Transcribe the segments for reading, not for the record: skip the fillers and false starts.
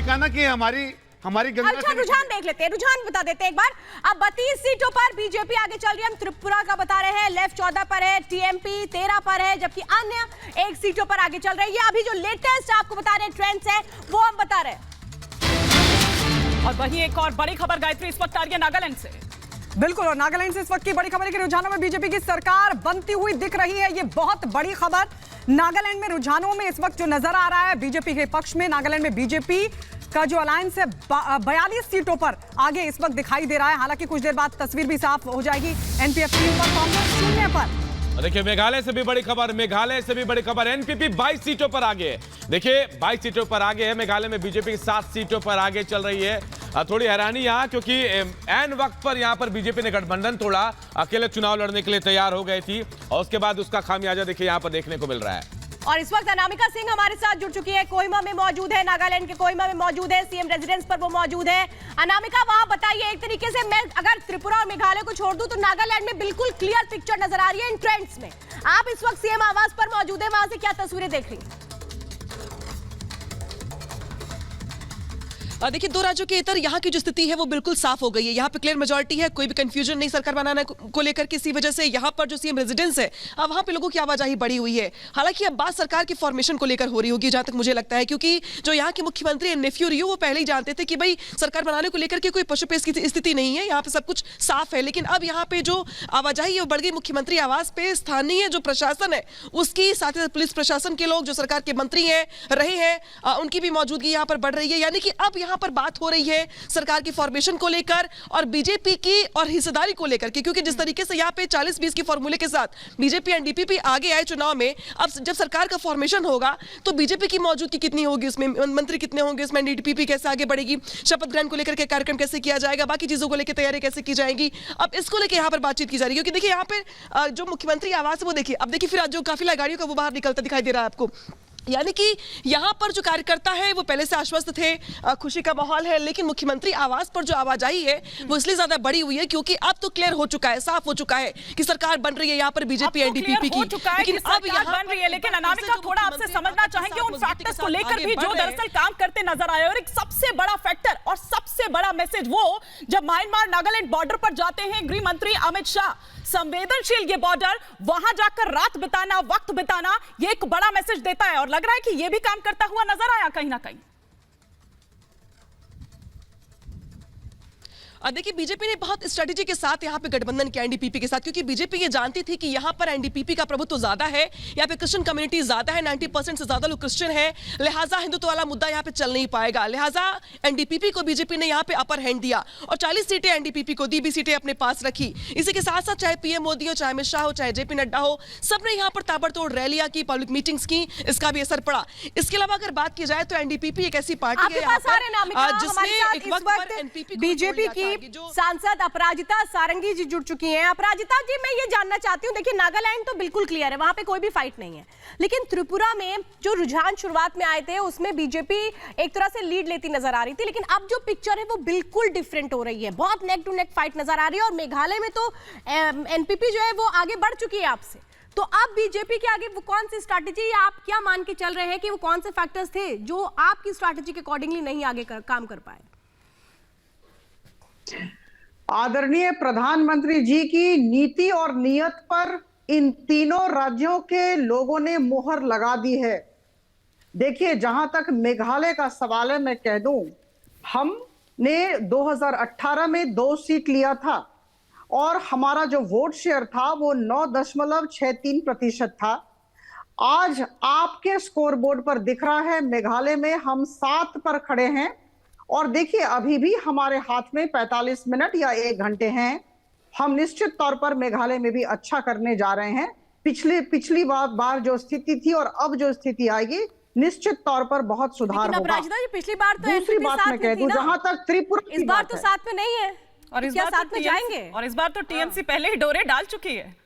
कहा ना कि हमारी गंगा। अच्छा, रुझान देख लेते हैं, रुझान बता देते हैं एक बार। अब 32 सीटों पर बीजेपी आगे चल रही है। हम त्रिपुरा का बता रहे हैं, लेफ्ट 14 पर है, टीएमपी 13 पर है, जबकि अन्य 1 सीटों पर आगे चल रहे हैं। ये अभी जो लेटेस्ट आपको बता रहे हैं ट्रेंड्स है, वो हम बता रहे हैं। और वहीं एक और बड़ी खबर गायत्री इस वक्त आ रही है नागालैंड से। बिल्कुल, और नागालैंड से इस वक्त की बड़ी खबर है कि रुझानों में बीजेपी की सरकार बनती हुई दिख रही है। ये बहुत बड़ी खबर नागालैंड में रुझानों में इस वक्त जो नजर आ रहा है बीजेपी के पक्ष में। नागालैंड में बीजेपी का जो अलायंस है 42 सीटों पर आगे इस वक्त दिखाई दे रहा है। हालांकि कुछ देर बाद तस्वीर भी साफ हो जाएगी। एनपीएफ 3 पर, कांग्रेस 0 पर। देखिए मेघालय से भी बड़ी खबर, एनपीपी 22 सीटों पर आगे। देखिए 22 सीटों पर आगे है मेघालय में बीजेपी 7 सीटों पर आगे चल रही है। थोड़ी हैरानी यहाँ, क्योंकि ऐन वक्त पर यहाँ पर बीजेपी ने गठबंधन तोड़ा, अकेले चुनाव लड़ने के लिए तैयार हो गई थी और उसके बाद उसका खामियाजा देखिए यहाँ पर देखने को मिल रहा है। और इस वक्त अनामिका सिंह हमारे साथ जुड़ चुकी है, कोहिमा में मौजूद है, नागालैंड के कोहिमा में मौजूद है, सीएम रेजिडेंस पर वो मौजूद है। अनामिका, वहां बताइए, एक तरीके से मैं अगर त्रिपुरा और मेघालय को छोड़ दूं तो नागालैंड में बिल्कुल क्लियर पिक्चर नजर आ रही है इन ट्रेंड्स में। आप इस वक्त सीएम आवास पर मौजूद है, वहां से क्या तस्वीरें देख रही हैं? देखिए, 2 राज्यों के इतर यहाँ की जो स्थिति है वो बिल्कुल साफ हो गई है। यहाँ पे क्लियर मेजॉरिटी है, कोई भी कंफ्यूजन नहीं सरकार बनाने को लेकर के। इसी वजह से यहाँ पर जो सीएम रेजिडेंस है, अब वहाँ पे लोगों की आवाजाही बढ़ी हुई है। हालांकि अब बात सरकार की फॉर्मेशन को लेकर हो रही होगी, जहां तक मुझे लगता है, क्योंकि जो यहाँ के मुख्यमंत्री नेफ्यू रियो वो पहले ही जानते थे कि भाई सरकार बनाने को लेकर के कोई पशुपेश की स्थिति नहीं है, यहाँ पे सब कुछ साफ है। लेकिन अब यहाँ पे जो आवाजाही है वो बढ़ गई। मुख्यमंत्री आवास पे स्थानीय जो प्रशासन है उसकी, साथ ही पुलिस प्रशासन के लोग जो सरकार के मंत्री हैं रहे हैं, उनकी भी मौजूदगी यहाँ पर बढ़ रही है। यानी कि अब यहाँ पर बात हो रही है सरकार की फॉर्मेशन को लेकर और बीजेपी की और हिस्सेदारी को लेकर के, क्योंकि जिस तरीके से यहाँ पे 40-20 की फॉर्मूले के साथ बीजेपी एनडीपीपी आगे आए चुनाव में, अब जब सरकार का फॉर्मेशन होगा तो बीजेपी की मौजूदगी कितनी होगी, उसमें मंत्री कितने होंगे, उसमें एनडीपीपी कैसे आगे बढ़ेगी, शपथ ग्रहण को लेकर के कार्यक्रम कैसे किया जाएगा, बाकी चीजों को लेकर तैयारी कैसे की जाएगी, अब इसको लेकर यहाँ पर बातचीत की जा रही है। क्योंकि देखिए यहाँ पे जो मुख्यमंत्री आवास है वो देखिए, अब देखिए फिर जो काफिला गाड़ियों का वो बाहर निकलता दिखाई दे रहा है आपको। यानी कि यहाँ पर जो कार्यकर्ता है वो पहले से आश्वस्त थे, खुशी का माहौल है। लेकिन मुख्यमंत्री आवास पर जो आवाजाही है वो इसलिए ज्यादा बड़ी हुई है क्योंकि अब तो क्लियर हो चुका है, साफ हो चुका है कि सरकार बन रही है यहाँ पर बीजेपी एनडीपीपी की। लेकिन अब यहाँ बन रही है। लेकिन अनामिका, थोड़ा आपसे समझना चाहेंगे उन फैक्टर्स को लेकर भी जो दरअसल काम करते नजर आए। और एक सबसे बड़ा फैक्टर और सबसे बड़ा मैसेज वो जब म्यांमार नागालैंड बॉर्डर पर जाते हैं गृह मंत्री अमित शाह, संवेदनशील ये बॉर्डर, वहां जाकर रात बिताना, वक्त बिताना, ये एक बड़ा मैसेज देता है और लग रहा है कि ये भी काम करता हुआ नजर आया कहीं ना कहीं। देखिए बीजेपी ने बहुत स्ट्रेटेजी के साथ यहाँ पे गठबंधन किया एनडीपीपी के साथ, क्योंकि बीजेपी ये जानती थी कि यहाँ पर एनडीपीपी का प्रभुत्व ज्यादा है, यहाँ पे क्रिश्चियन कम्युनिटी ज्यादा है, 90% से ज्यादा लोग क्रिश्चियन है, लिहाजा हिंदुत्व वाला मुद्दा यहाँ पे चल नहीं पाएगा। लिहाजा एनडीपीपी को बीजेपी ने यहाँ पे अपर हैंड दिया और 40 सीटें एनडीपीपी को दी, 20 सीटें अपने पास रखी। इसी के साथ साथ चाहे पीएम मोदी हो, चाहे अमित शाह हो, चाहे जेपी नड्डा हो, सबने यहाँ पर ताबड़तोड़ रैलियां की, पब्लिक मीटिंग्स की, इसका भी असर पड़ा। इसके अलावा अगर बात की जाए तो एनडीपीपी एक ऐसी पार्टी है जिसने एक वक्त पर एनपीपी बीजेपी की सांसद अपराजिता सारंगी जी जुड़ चुकी हैं। अपराजिता जी, मैं ये जानना चाहती हूँ, देखिए नागालैंड तो बिल्कुल क्लियर है, वहां पे कोई भी फाइट नहीं है, लेकिन त्रिपुरा में जो रुझान शुरुआत में आए थे उसमें बीजेपी एक तरह से लीड लेती नजर आ रही थी, लेकिन अब जो पिक्चर है वो बिल्कुल डिफरेंट हो रही है, बहुत नेक टू नेक फाइट नजर आ रही है। और मेघालय में तो एनपीपी जो है वो आगे बढ़ चुकी है आपसे, तो अब बीजेपी के आगे वो कौन सी स्ट्रैटेजी, आप क्या मान के चल रहे हैं कि वो कौन से फैक्टर्स थे जो आपकी स्ट्रैटेजी के अकॉर्डिंगली नहीं आगे काम कर पाए? आदरणीय प्रधानमंत्री जी की नीति और नियत पर इन तीनों राज्यों के लोगों ने मोहर लगा दी है। देखिए, जहां तक मेघालय का सवाल है, मैं कह दूं, हमने 2018 में 2 सीट लिया था और हमारा जो वोट शेयर था वो 9.63% था। आज आपके स्कोर बोर्ड पर दिख रहा है मेघालय में हम 7 पर खड़े हैं और देखिए अभी भी हमारे हाथ में 45 मिनट या 1 घंटे हैं। हम निश्चित तौर पर मेघालय में भी अच्छा करने जा रहे हैं। पिछली बार जो स्थिति थी और अब जो स्थिति आएगी, निश्चित तौर पर बहुत सुधार होगा। पिछली बार तो दूसरी बात मैं कह दूं, जहां तक त्रिपुरा, इस बार तो साथ में नहीं है और इस बार साथ में जाएंगे, और इस बार तो टीएमसी पहले ही डोरे डाल चुकी है।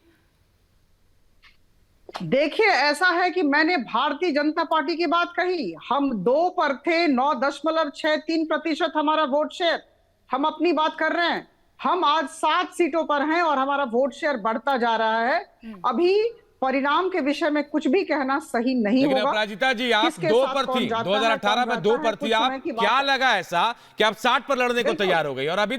देखिए, ऐसा है कि मैंने भारतीय जनता पार्टी की बात कही, हम 2 पर थे, 9.63% हमारा वोट शेयर। हम अपनी बात कर रहे हैं, हम आज 7 सीटों पर हैं और हमारा वोट शेयर बढ़ता जा रहा है। अभी परिणाम के विषय में कुछ भी कहना सही नहीं लेकिन होगा। अपराजिता जी, आप किसके 2 साथ पर कौन थी, जाता है, 2018 में कौन 2 जाता पर है, थी कुछ आप, समय की बात क्या है। लगा ऐसा कि आप 60 पर लड़ने को बिल्कुल। तैयार हो गई और अभी